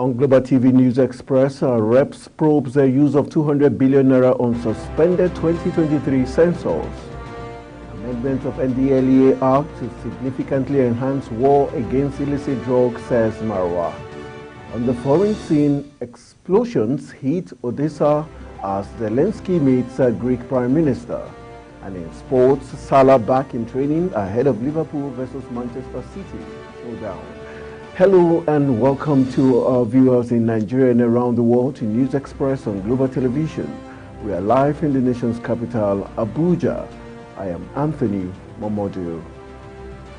On Global TV News Express, reps probes the use of 200 billion naira on suspended 2023 census. Amendment of NDLEA Act to significantly enhance war against illicit drugs, says Marwa. On the foreign scene, explosions hit Odessa as Zelensky meets Greek Prime Minister. And in sports, Salah back in training ahead of Liverpool versus Manchester City showdown. Hello and welcome to our viewers in Nigeria and around the world to News Express on Global Television. We are live in the nation's capital, Abuja. I am Anthony Momodu.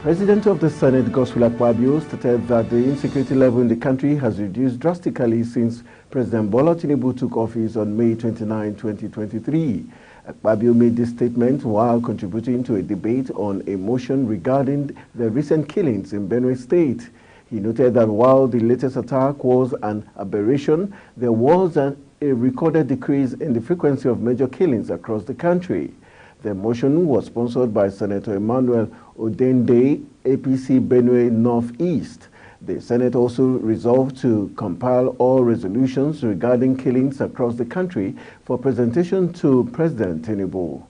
President of the Senate, Godswill Akpabio, stated that the insecurity level in the country has reduced drastically since President Bola Tinubu took office on May 29, 2023. Akpabio made this statement while contributing to a debate on a motion regarding the recent killings in Benue State. He noted that while the latest attack was an aberration, there was a recorded decrease in the frequency of major killings across the country. The motion was sponsored by Senator Emmanuel Odende, APC Benue Northeast. The Senate also resolved to compile all resolutions regarding killings across the country for presentation to President Tinubu.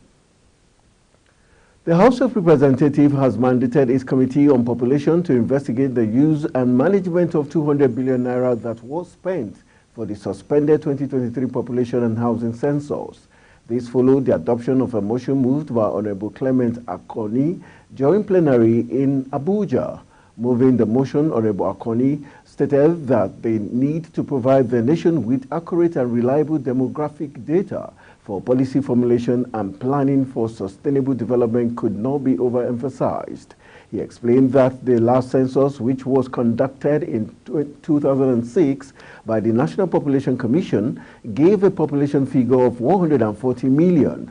The House of Representatives has mandated its Committee on Population to investigate the use and management of 200 billion naira that was spent for the suspended 2023 population and housing census. This followed the adoption of a motion moved by Honorable Clement Akoni during plenary in Abuja. Moving the motion, Honorable Akoni stated that they need to provide the nation with accurate and reliable demographic data for policy formulation and planning for sustainable development could not be overemphasized. He explained that the last census, which was conducted in 2006 by the National Population Commission, gave a population figure of 140 million.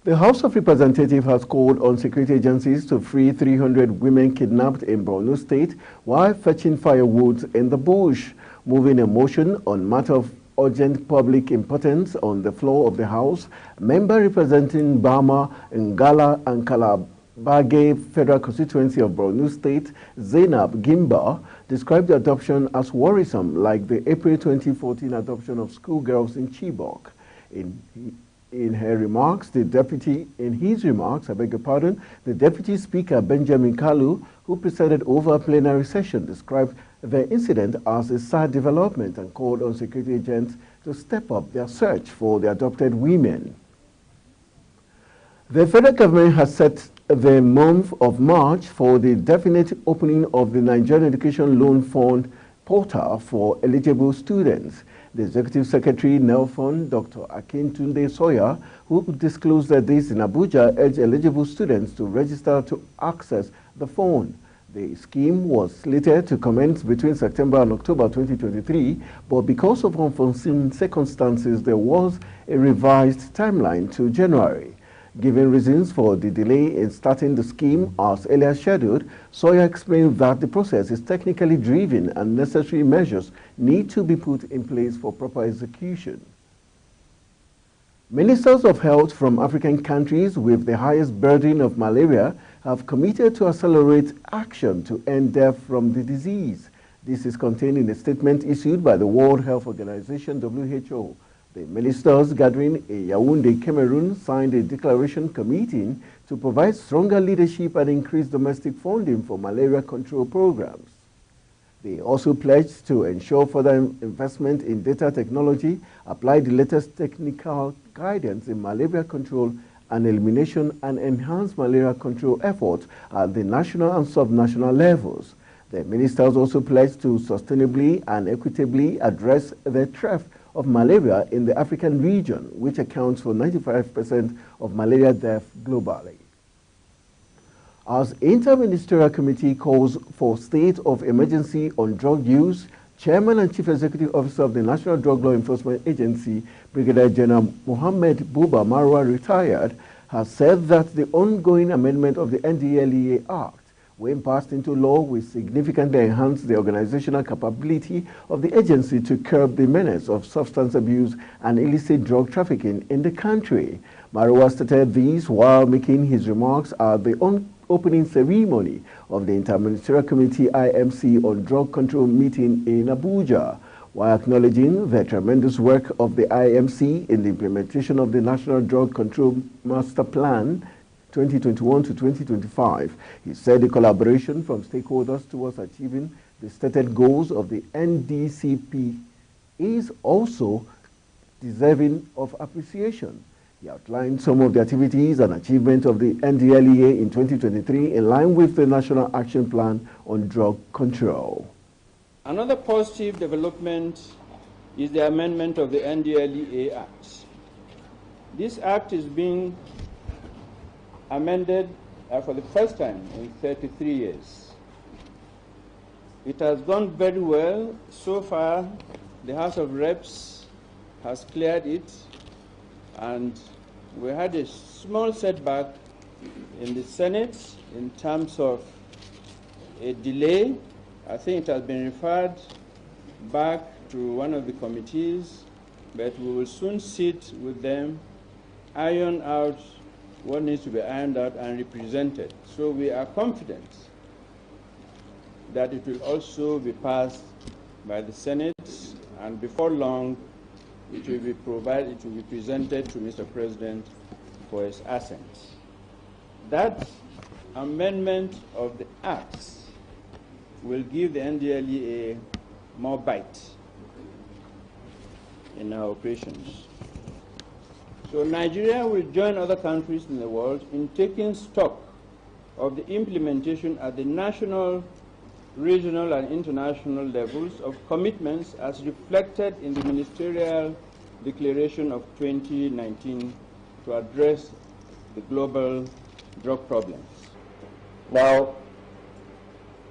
The House of Representatives has called on security agencies to free 300 women kidnapped in Borno State while fetching firewood in the bush. Moving a motion on matter of urgent public importance on the floor of the House, member representing Bama, Ngala and Kalabage Federal Constituency of Borno State, Zainab Gimba, described the adoption as worrisome, like the April 2014 adoption of schoolgirls in Chibok. In his remarks, the Deputy Speaker Benjamin Kalu, who presided over a plenary session, described the incident as a sad development and called on security agents to step up their search for the adopted women. The federal government has set the month of March for the definite opening of the Nigerian Education Loan Fund portal for eligible students. The Executive Secretary, NELFund, Dr. Akintunde Sawyer, who disclosed this in Abuja, urged eligible students to register to access the fund. The scheme was slated to commence between September and October 2023, but because of unforeseen circumstances, there was a revised timeline to January. Given reasons for the delay in starting the scheme as earlier scheduled, Sawyer explained that the process is technically driven and necessary measures need to be put in place for proper execution. Ministers of health from African countries with the highest burden of malaria have committed to accelerate action to end death from the disease. This is contained in a statement issued by the World Health Organization, WHO. The ministers gathering in Yaoundé, Cameroon, signed a declaration committing to provide stronger leadership and increase domestic funding for malaria control programs. They also pledged to ensure further investment in data technology, apply the latest technical guidance in malaria control and elimination, and enhance malaria control efforts at the national and subnational levels. The ministers also pledged to sustainably and equitably address the threat of malaria in the African region, which accounts for 95% of malaria deaths globally. As Inter-Ministerial Committee calls for state of emergency on drug use, Chairman and Chief Executive Officer of the National Drug Law Enforcement Agency, Brigadier General Mohammed Buba Marwa, retired, has said that the ongoing amendment of the NDLEA Act, when passed into law, will significantly enhance the organizational capability of the agency to curb the menace of substance abuse and illicit drug trafficking in the country. Marwa stated these while making his remarks at the opening ceremony of the Interministerial Committee IMC on Drug Control meeting in Abuja, while acknowledging the tremendous work of the IMC in the implementation of the National Drug Control Master Plan 2021 to 2025. He said the collaboration from stakeholders towards achieving the stated goals of the NDCP is also deserving of appreciation. He outlined some of the activities and achievements of the NDLEA in 2023 in line with the National Action Plan on Drug Control. Another positive development is the amendment of the NDLEA Act. This act is being amended for the first time in 33 years. It has gone very well. So far, the House of Reps has cleared it, and we had a small setback in the Senate in terms of a delay. I think it has been referred back to one of the committees, but we will soon sit with them, iron out what needs to be ironed out and represented. So we are confident that it will also be passed by the Senate, and before long it will be presented to Mr. President for his assent. That amendment of the acts will give the NDLEA more bite in our operations. So Nigeria will join other countries in the world in taking stock of the implementation at the national, regional, and international levels of commitments as reflected in the Ministerial Declaration of 2019 to address the global drug problems. Now,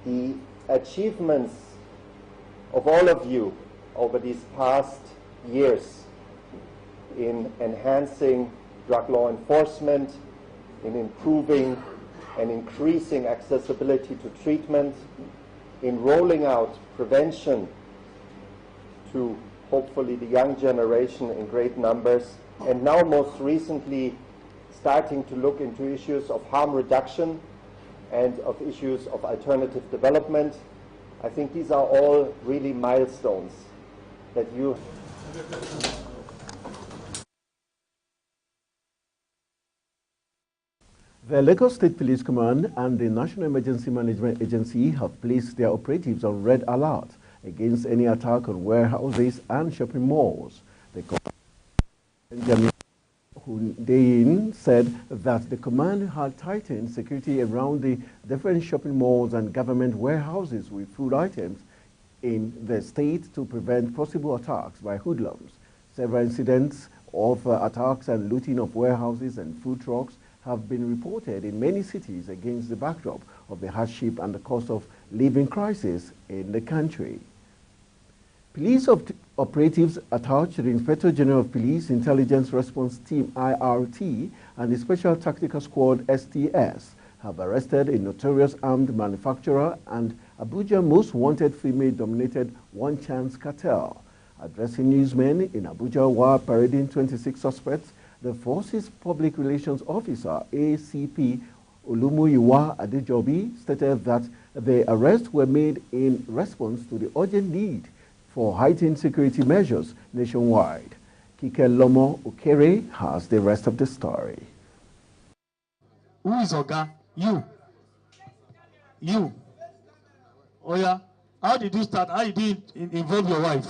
the achievements of all of you over these past years in enhancing drug law enforcement, in improving and increasing accessibility to treatment, in rolling out prevention to hopefully the young generation in great numbers, and now most recently starting to look into issues of harm reduction and of issues of alternative development. I think these are all really milestones that you... The Lagos State Police Command and the National Emergency Management Agency have placed their operatives on red alert against any attack on warehouses and shopping malls. The Benjamin Hundeyin said that the command had tightened security around the different shopping malls and government warehouses with food items in the state to prevent possible attacks by hoodlums. Several incidents of attacks and looting of warehouses and food trucks have been reported in many cities against the backdrop of the hardship and the cost of living crisis in the country. Police operatives attached to the Inspector General of Police Intelligence Response Team IRT and the Special Tactical Squad STS have arrested a notorious armed manufacturer and Abuja most wanted female-dominated One Chance cartel. Addressing newsmen in Abuja while parading 26 suspects, the Force's Public Relations Officer, ACP Olumuyiwa Adejobi, stated that the arrests were made in response to the urgent need for heightened security measures nationwide. Kike Lomo Okere has the rest of the story. Who is Oga? You. You. Oh yeah. How did you start? How did you involve your wife?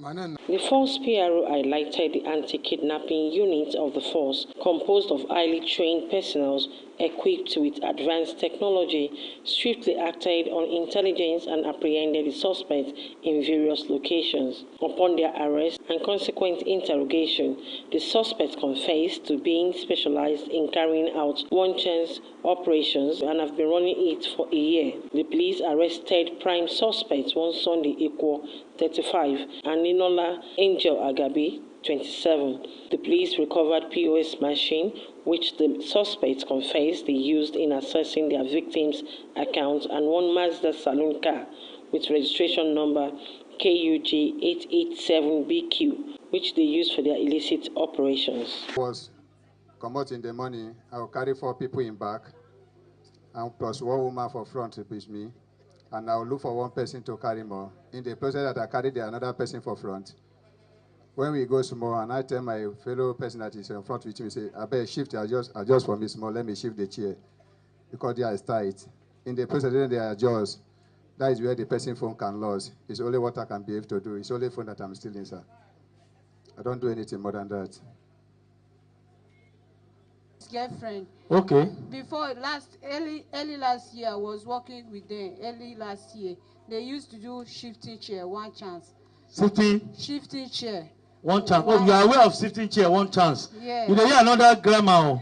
The Force PRO highlighted the anti-kidnapping unit of the Force, composed of highly trained personnel equipped with advanced technology, swiftly acted on intelligence and apprehended the suspects in various locations. Upon their arrest and consequent interrogation, the suspects confessed to being specialized in carrying out one-chance operations and have been running it for a year. The police arrested prime suspects one Sunday Equal 35 and Ninola Angel Agabi 27. The police recovered POS machine which the suspects confessed they used in accessing their victims' accounts and one Mazda saloon car with registration number KUG 887BQ which they used for their illicit operations. Was come out in the morning, I will carry 4 people in back. and plus one woman for front with me. And I'll look for one person to carry more. In the process that I carry the another person for front. When we go small, and I tell my fellow person that is in front with me, say, I better shift, adjust for me small, let me shift the chair. Because they are tight. In the process, then they adjust. That is where the person phone can lose. It's only what I can be able to do. It's only phone that I'm stealing, sir. I don't do anything more than that. Girlfriend. Okay. Before early last year, I was working with them. Early last year, they used to do shifting chair, one chance. Shifting chair. One chance. Oh, you are aware of shifting chair, one chance. Yeah. You know, hear another grammar.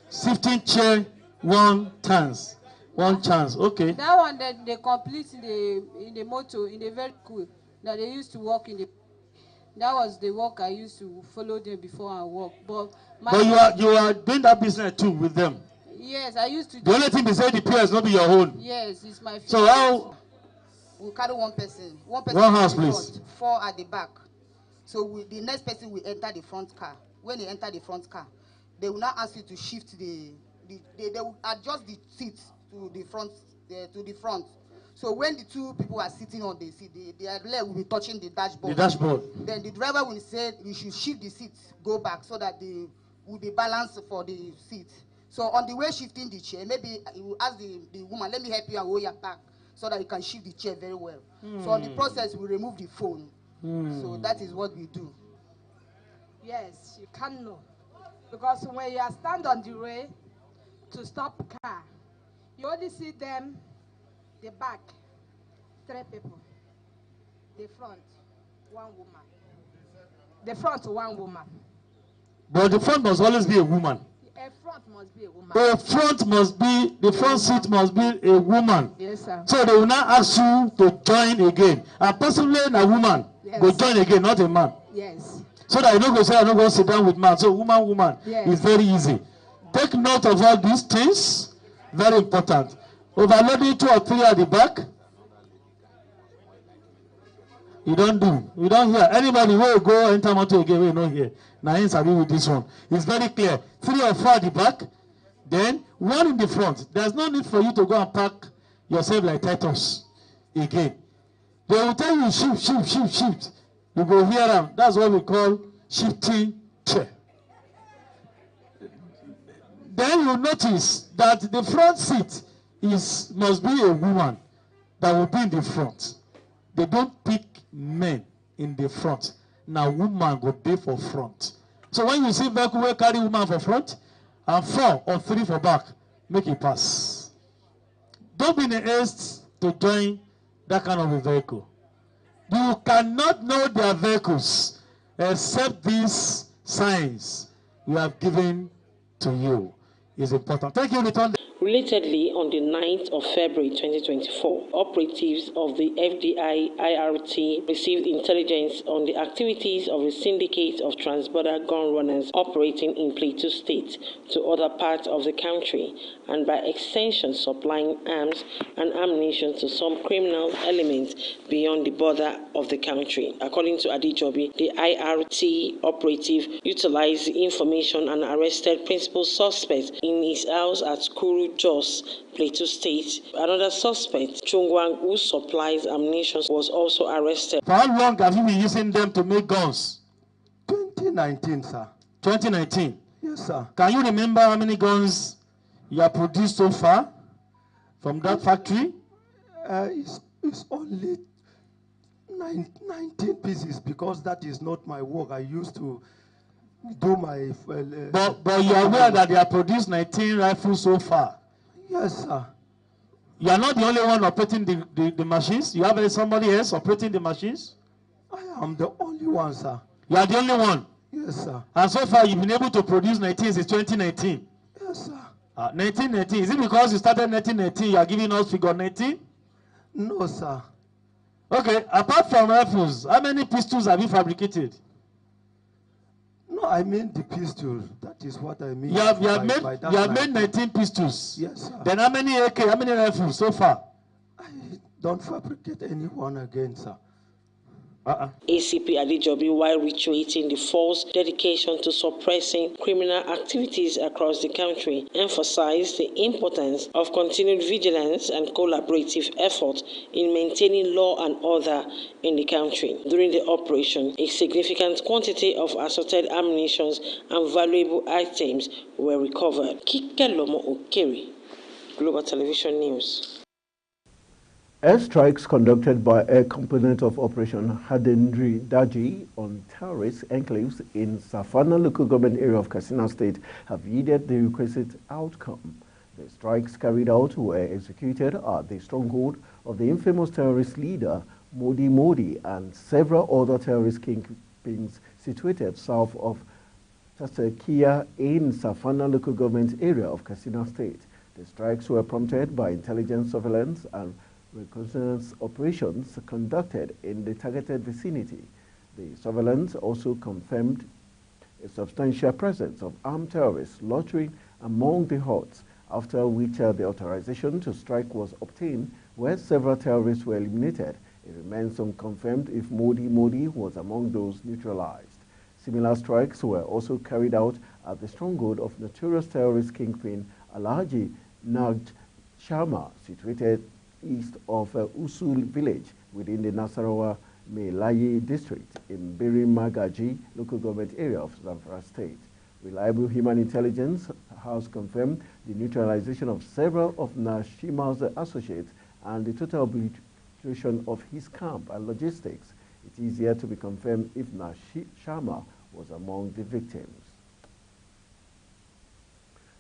Shifting chair, one chance. One chance. Okay. That one that they complete in the motor, in the vehicle that they used to work in the. That was the work I used to follow them before I work. But you are doing that business too with them. Yes, I used to. The only thing they say the PS not be your own. Yes, it's my. So how? We'll carry one person. One house, please. Front, 4 at the back. So the next person will enter the front car. When they enter the front car, they will now ask you to shift they will adjust the seat to the front. So when the two people are sitting on the seat, their leg will be touching the dashboard. The dashboard. Then the driver will say you should shift the seat, go back, so that they will be balanced for the seat. So on the way shifting the chair, maybe you will ask the woman, let me help you and hold your back, so that you can shift the chair very well. So on the process, we remove the phone. So that is what we do. Yes, you can know. Because when you are stand on the way to stop car, you only see them, the back, 3 people. The front, 1 woman. The front, 1 woman. But the front must always be a woman. A front must be a woman. The front seat must be a woman. Yes, sir. So they will not ask you to join again. And possibly a woman go join again, not a man. Yes. So that you don't go say, I don't go sit down with man. So woman, yes. Is very easy. Take note of all these things. Very important. Overloading 2 or 3 at the back. You don't hear. Anybody will go enter motor again, we don't hear. Now hence I with this one. It's very clear. 3 or 4 at the back, then 1 in the front. There's no need for you to go and park yourself like Titus again. They will tell you shift. You go hear them. That's what we call shifting chair. Then you notice that the front seat must be a woman that will be in the front. They don't pick men in the front. Now woman go dey for front. So when you see vehicle will carry woman for front and 4 or 3 for back, make it pass. Don't be in a haste to join that kind of a vehicle. You cannot know their vehicles except these signs we have given to you. Is important. Thank you, Return. Relatedly, on the 9th of February 2024, operatives of the FDI IRT received intelligence on the activities of a syndicate of transborder gun runners operating in Plateau State to other parts of the country, and by extension supplying arms and ammunition to some criminal elements beyond the border of the country. According to Adijobi, the IRT operative utilized the information and arrested principal suspects in his house at Kuru Jos, Plateau State. Another suspect, Chungwang, who supplies ammunition, was also arrested. For how long have you been using them to make guns? 2019, sir. 2019? Yes, sir. Can you remember how many guns you have produced so far from that factory? It's only 19 pieces, because that is not my work. I used to do my... But you are aware that they have produced 19 rifles so far? Yes, sir. You are not the only one operating the machines? You have somebody else operating the machines? I am the only one, sir. You are the only one? Yes, sir. And so far you've been able to produce 19 since 2019? Yes, sir. 1919. Is it because you started 1919 you are giving us figure 19? No, sir. Okay, apart from rifles, how many pistols have you fabricated? No, I mean the pistols. That is what I mean. You have made 19 pistols. Yes, sir. Then how many AK, how many rifles so far? I don't fabricate any one again, sir. ACP Adejobi, while reiterating the force's dedication to suppressing criminal activities across the country, emphasized the importance of continued vigilance and collaborative efforts in maintaining law and order in the country. During the operation, a significant quantity of assorted ammunition and valuable items were recovered. Kikelomo Okeri, Global Television News. Airstrikes conducted by a component of Operation Hadendri Daji on terrorist enclaves in Savannah local government area of Katsina State have yielded the requisite outcome. The strikes carried out were executed at the stronghold of the infamous terrorist leader Modi and several other terrorist kingpins situated south of Tasekia in Savannah local government area of Katsina State. The strikes were prompted by intelligence surveillance and reconnaissance operations conducted in the targeted vicinity. The surveillance also confirmed a substantial presence of armed terrorists loitering among the huts, after which the authorization to strike was obtained, where several terrorists were eliminated. It remains unconfirmed if Modi was among those neutralized. Similar strikes were also carried out at the stronghold of notorious terrorist kingpin Alhaji Naj Sharma, situated east of Usul village within the Nasarawa Melaye district in Birim Magaji local government area of Zamfara State. Reliable human intelligence has confirmed the neutralization of several of Nashima's associates and the total obliteration of his camp and logistics. It is yet to be confirmed if Sharma was among the victims.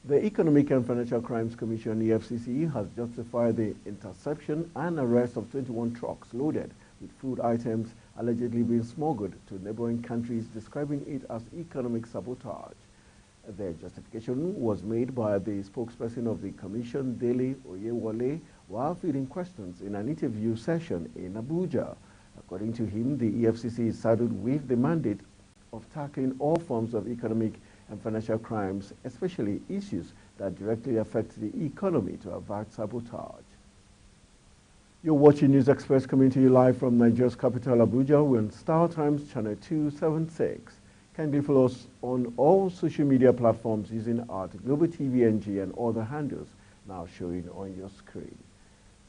The Economic and Financial Crimes Commission, EFCC, has justified the interception and arrest of 21 trucks loaded with food items allegedly being smuggled to neighboring countries, describing it as economic sabotage. The justification was made by the spokesperson of the Commission, Dele Oyewole, while fielding questions in an interview session in Abuja. According to him, the EFCC is saddled with the mandate of tackling all forms of economic and financial crimes, especially issues that directly affect the economy, to avert sabotage. You're watching News Express coming to you live from Nigeria's capital, Abuja. We're on Star Times Channel 276. Kindly follow us on all social media platforms using Global TV NG and other handles now showing on your screen.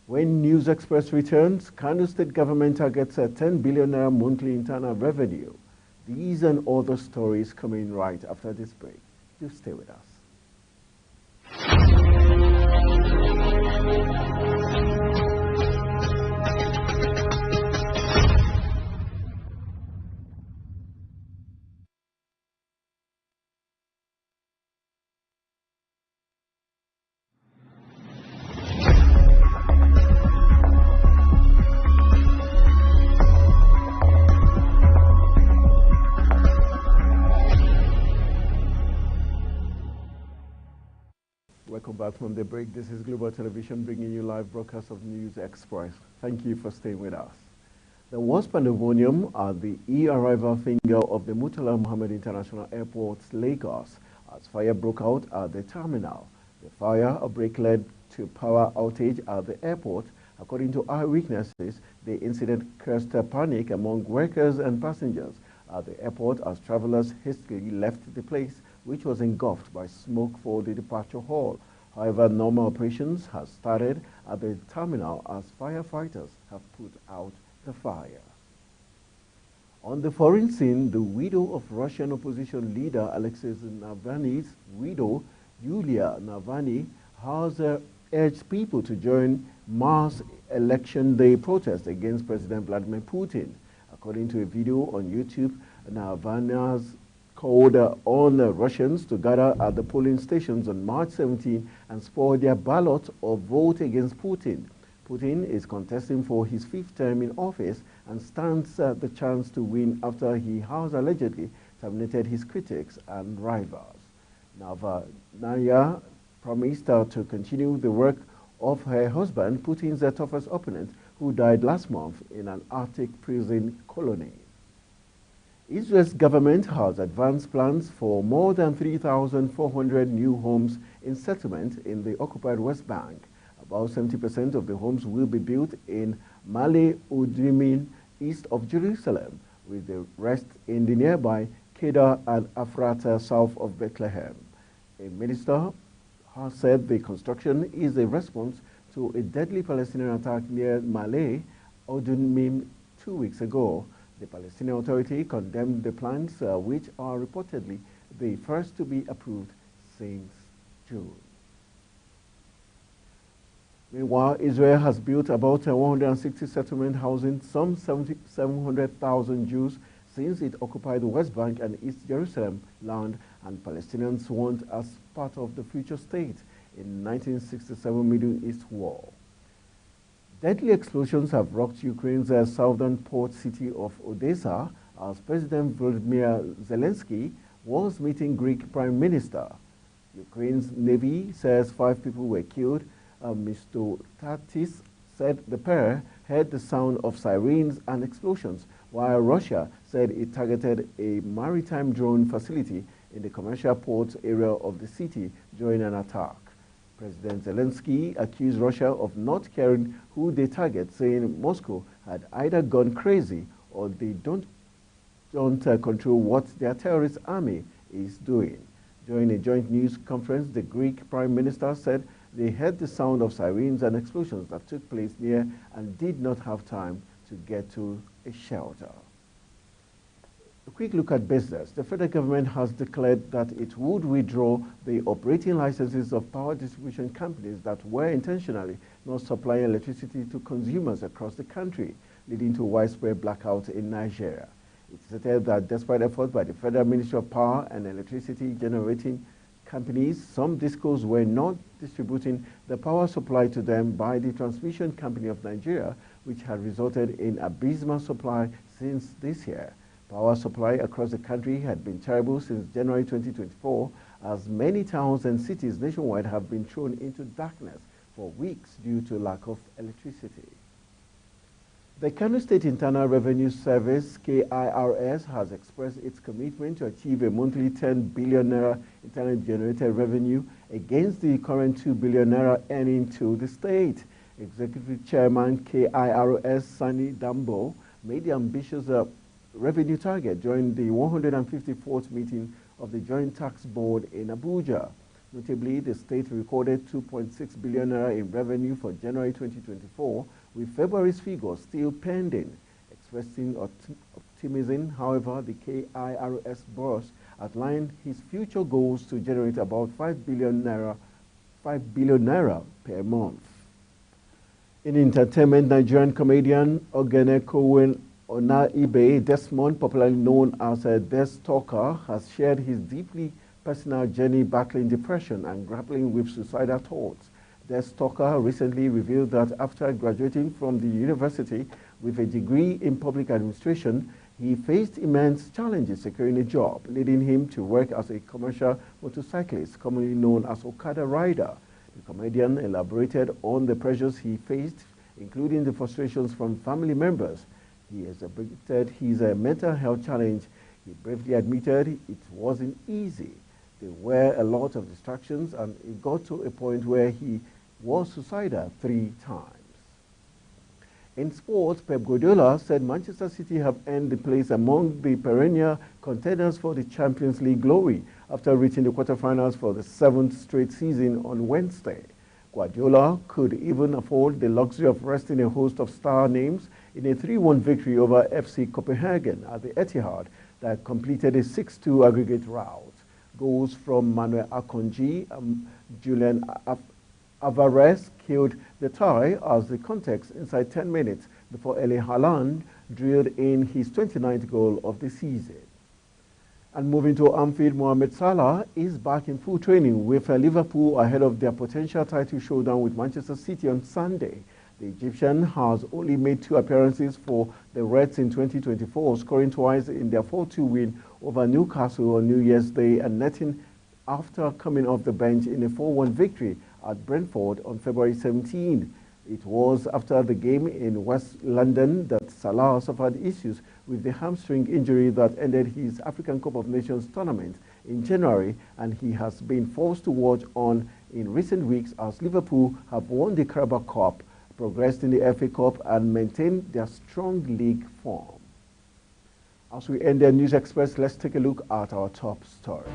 When News Express returns, Kano State government targets a 10 billion naira monthly internal revenue. These and other stories coming right after this break. Do stay with us. Welcome back from the break. This is Global Television bringing you live broadcast of News Express. Thank you for staying with us. There was pandemonium at the e-arrival finger of the Murtala Muhammed International Airport, Lagos, as fire broke out at the terminal. The fire outbreak led to power outage at the airport. According to eyewitnesses, the incident caused panic among workers and passengers at the airport as travelers hastily left the place, which was engulfed by smoke for the departure hall. However, normal operations have started at the terminal as firefighters have put out the fire. On the foreign scene, the widow of Russian opposition leader Alexei Navalny's widow, Yulia Navalny, has urged people to join mass election day protests against President Vladimir Putin. According to a video on YouTube, Navalny's called on Russians to gather at the polling stations on March 17 and spoil their ballot or vote against Putin. Putin is contesting for his 5th term in office and stands the chance to win after he has allegedly terminated his critics and rivals. Navalnaya promised to continue the work of her husband, Putin's toughest opponent, who died last month in an Arctic prison colony. Israel's government has advanced plans for more than 3,400 new homes in settlement in the occupied West Bank. About 70% of the homes will be built in Male Udrimin east of Jerusalem, with the rest in the nearby Kedar and Ephrata south of Bethlehem. A minister has said the construction is a response to a deadly Palestinian attack near Malay Odunmim 2 weeks ago. The Palestinian Authority condemned the plans, which are reportedly the first to be approved since June. Meanwhile, Israel has built about 160 settlement housing some 700,000 Jews since it occupied the West Bank and East Jerusalem land, and Palestinians want as part of the future state in 1967 Middle East war. Deadly explosions have rocked Ukraine's southern port city of Odessa as President Volodymyr Zelensky was meeting Greek Prime Minister. Ukraine's Navy says 5 people were killed. Mr. Tatis said the pair heard the sound of sirens and explosions, while Russia said it targeted a maritime drone facility in the commercial port area of the city during an attack. President Zelensky accused Russia of not caring who they target, saying Moscow had either gone crazy or they don't control what their terrorist army is doing. During a joint news conference, the Greek Prime Minister said they heard the sound of sirens and explosions that took place near and did not have time to get to a shelter. A quick look at business. The federal government has declared that it would withdraw the operating licenses of power distribution companies that were intentionally not supplying electricity to consumers across the country, leading to widespread blackout in Nigeria. It stated that despite efforts by the Federal Ministry of Power and Electricity Generating Companies, some discos were not distributing the power supply to them by the Transmission Company of Nigeria, which had resulted in abysmal supply since this year. Power supply across the country had been terrible since January 2024, as many towns and cities nationwide have been thrown into darkness for weeks due to lack of electricity. The Kano State Internal Revenue Service, KIRS, has expressed its commitment to achieve a monthly 10 billion naira internally generated revenue against the current 2 billion naira earning to the state. Executive Chairman KIRS Sani Dambo made the ambitious revenue target during the 154th meeting of the Joint Tax Board in Abuja. Notably, the state recorded 2.6 billion naira in revenue for January 2024, with February's figures still pending. Expressing optimism, however, the KIRS boss outlined his future goals to generate about 5 billion naira per month. In entertainment, Nigerian comedian Ogene Cohen Onaibe Desmond, popularly known as Des Talker, has shared his deeply personal journey battling depression and grappling with suicidal thoughts. Des Talker recently revealed that after graduating from the university with a degree in public administration, he faced immense challenges securing a job, leading him to work as a commercial motorcyclist, commonly known as Okada rider. The comedian elaborated on the pressures he faced, including the frustrations from family members. He has admitted his mental health challenge. He bravely admitted it wasn't easy. There were a lot of distractions, and it got to a point where he was suicidal 3 times. In sports, Pep Guardiola said Manchester City have earned the place among the perennial contenders for the Champions League glory after reaching the quarterfinals for the 7th straight season on Wednesday. Guardiola could even afford the luxury of resting a host of star names in a 3-1 victory over FC Copenhagen at the Etihad that completed a 6-2 aggregate rout. Goals from Manuel Akanji and Julian Alvarez killed the tie as the contest inside 10 minutes before Erling Haaland drilled in his 29th goal of the season. And moving to Anfield, Mohamed Salah is back in full training with Liverpool ahead of their potential title showdown with Manchester City on Sunday. The Egyptian has only made 2 appearances for the Reds in 2024, scoring twice in their 4-2 win over Newcastle on New Year's Day and netting after coming off the bench in a 4-1 victory at Brentford on February 17. It was after the game in West London that Salah suffered issues with the hamstring injury that ended his African Cup of Nations tournament in January, and he has been forced to watch on in recent weeks as Liverpool have won the Carabao Cup, progressed in the FA Cup and maintained their strong league form. As we end the News Express, let's take a look at our top story.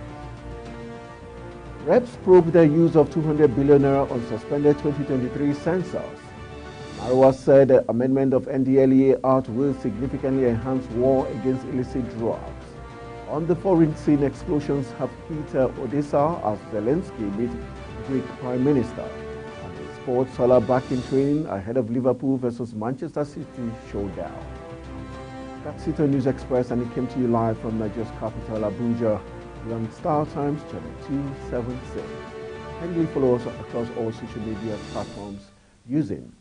Reps probe the use of 200 billion naira on suspended 2023 census. Marwa said the amendment of NDLEA Act will significantly enhance war against illicit drugs. On the foreign scene, explosions have hit Odessa as Zelensky meets Greek Prime Minister. And in sports, Salah back in training ahead of Liverpool versus Manchester City showdown. That's it on News Express, and it came to you live from Nigeria's capital, Abuja, on Star Times Channel 276. Kindly follow us across all social media platforms using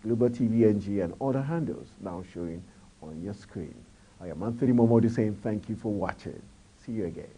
Global TV NG and other handles now showing on your screen. I am Anthony Momodi saying thank you for watching. See you again.